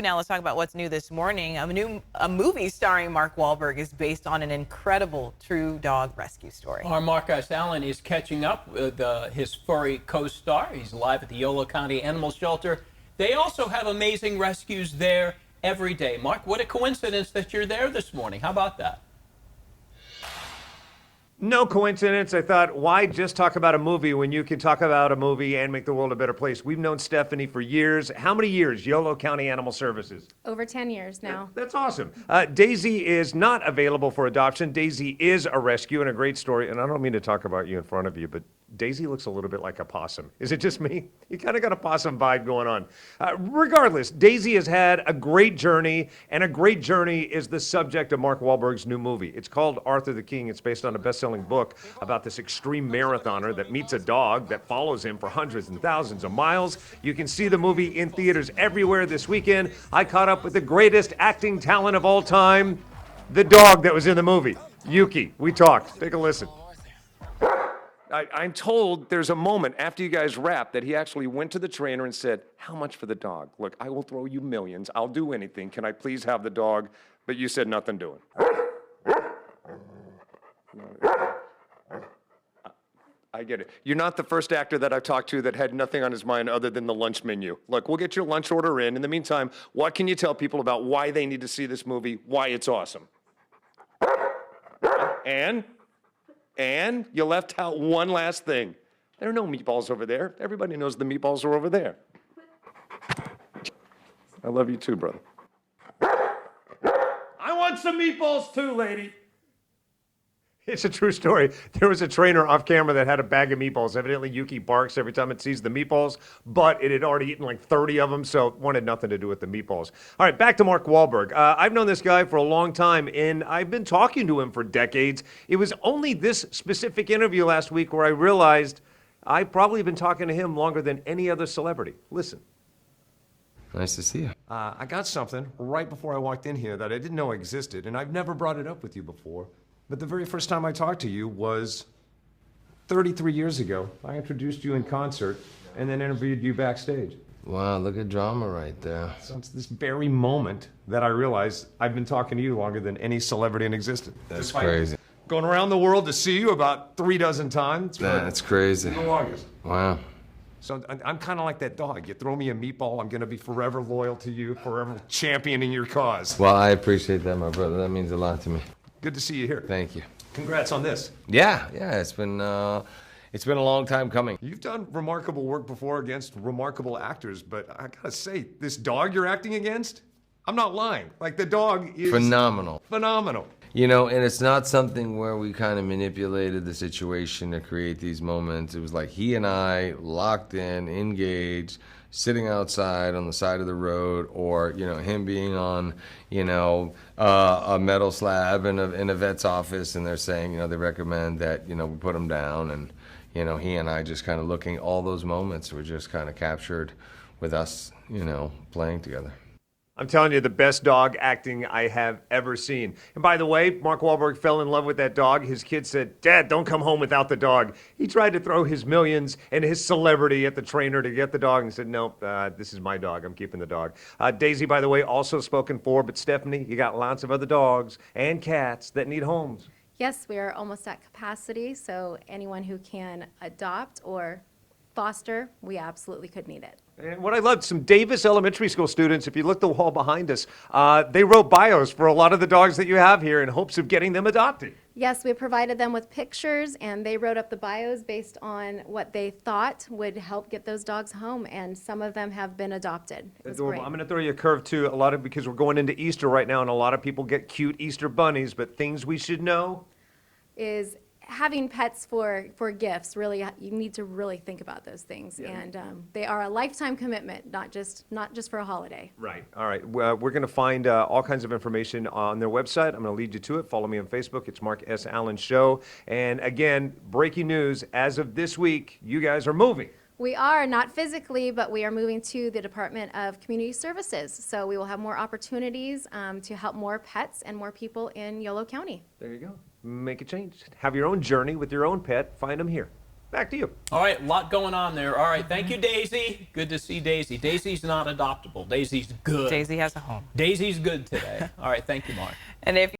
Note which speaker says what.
Speaker 1: Now let's talk about what's new this morning. A movie starring Mark Wahlberg is based on an incredible true dog rescue story.
Speaker 2: Our Mark Allen is catching up with his furry co-star. He's live at the Yolo County Animal Shelter. They also have amazing rescues there every day. Mark, what a coincidence that you're there this morning. How about that?
Speaker 3: No coincidence. I thought, why just talk about a movie when you can talk about a movie and make the world a better place? We've known Stephanie for years. How many years? Yolo County Animal Services.
Speaker 4: Over 10 years now.
Speaker 3: That's awesome. Daisy is not available for adoption. Daisy is a rescue and a great story. And I don't mean to talk about you in front of you, but Daisy looks a little bit like a possum. Is it just me? You kind of got a possum vibe going on. Regardless, Daisy has had a great journey, and a great journey is the subject of Mark Wahlberg's new movie. It's called Arthur the King. It's based on a best-selling book about this extreme marathoner that meets a dog that follows him for hundreds and thousands of miles. You can see the movie in theaters everywhere this weekend. I caught up with the greatest acting talent of all time, the dog that was in the movie, Yuki. We talked. Take a listen. I'm told there's a moment after you guys wrap that he actually went to the trainer and said, "How much for the dog? Look, I will throw you millions. I'll do anything. Can I please have the dog?" But you said nothing doing. I get it. You're not the first actor that I've talked to that had nothing on his mind other than the lunch menu. Look, we'll get your lunch order in. In the meantime, what can you tell people about why they need to see this movie, why it's awesome? And you left out one last thing. There are no meatballs over there. Everybody knows the meatballs are over there. I love you too, brother. I want some meatballs too, lady. It's a true story. There was a trainer off camera that had a bag of meatballs. Evidently, Yuki barks every time it sees the meatballs, but it had already eaten like 30 of them, so it wanted nothing to do with the meatballs. All right, back to Mark Wahlberg. I've known this guy for a long time, and I've been talking to him for decades. It was only this specific interview last week where I realized I've probably been talking to him longer than any other celebrity. Listen.
Speaker 5: Nice to see you.
Speaker 3: I got something right before I walked in here that I didn't know existed, and I've never brought it up with you before. But the very first time I talked to you was 33 years ago. I introduced you in concert and then interviewed you backstage.
Speaker 5: Wow, look at drama right there.
Speaker 3: So it's this very moment that I realized I've been talking to you longer than any celebrity in existence.
Speaker 5: That's crazy.
Speaker 3: Going around the world to see you about 3 dozen times.
Speaker 5: That's crazy.
Speaker 3: The longest.
Speaker 5: Wow.
Speaker 3: So I'm kind of like that dog. You throw me a meatball, I'm going to be forever loyal to you, forever championing your cause.
Speaker 5: Well, I appreciate that, my brother. That means a lot to me.
Speaker 3: Good to see you here.
Speaker 5: Thank you.
Speaker 3: Congrats on this.
Speaker 5: Yeah, it's been a long time coming.
Speaker 3: You've done remarkable work before against remarkable actors, but I gotta say, this dog you're acting against, I'm not lying. Like, the dog is
Speaker 5: phenomenal.
Speaker 3: Phenomenal.
Speaker 5: You know, and it's not something where we kind of manipulated the situation to create these moments. It was like he and I locked in, engaged, sitting outside on the side of the road, or, you know, him being on, you know, a metal slab in a vet's office, and they're saying, you know, they recommend that, you know, we put him down, and, you know, he and I just kind of looking, all those moments were just kind of captured with us, you know, playing together.
Speaker 3: I'm telling you, the best dog acting I have ever seen. And by the way, Mark Wahlberg fell in love with that dog. His kid said, "Dad, don't come home without the dog." He tried to throw his millions and his celebrity at the trainer to get the dog and said, "Nope, this is my dog. I'm keeping the dog." Daisy, by the way, also spoken for, but Stephanie, you got lots of other dogs and cats that need homes.
Speaker 4: Yes, we are almost at capacity, so anyone who can adopt or foster, we absolutely could need it.
Speaker 3: And what I loved, some Davis Elementary School students, if you look the wall behind us, they wrote bios for a lot of the dogs that you have here in hopes of getting them adopted.
Speaker 4: Yes, we provided them with pictures, and they wrote up the bios based on what they thought would help get those dogs home, and some of them have been adopted. It was great.
Speaker 3: I'm going to throw you a curve too, because we're going into Easter right now, and a lot of people get cute Easter bunnies, but things we should know
Speaker 4: is having pets for gifts. Really, you need to really think about those things, and they are a lifetime commitment, not just for a holiday.
Speaker 3: Right. All right. Well, we're going to find all kinds of information on their website. I'm going to lead you to it. Follow me on Facebook. It's Mark S. Allen Show. And again, breaking news, as of this week, you guys are moving.
Speaker 4: We are, not physically, but we are moving to the Department of Community Services. So we will have more opportunities to help more pets and more people in Yolo County.
Speaker 3: There you go. Make a change. Have your own journey with your own pet. Find them here. Back to you.
Speaker 2: All right, a lot going on there. All right, thank you, Daisy. Good to see Daisy. Daisy's not adoptable. Daisy's good.
Speaker 1: Daisy has a home.
Speaker 2: Daisy's good today. All right, thank you, Mark.
Speaker 1: And if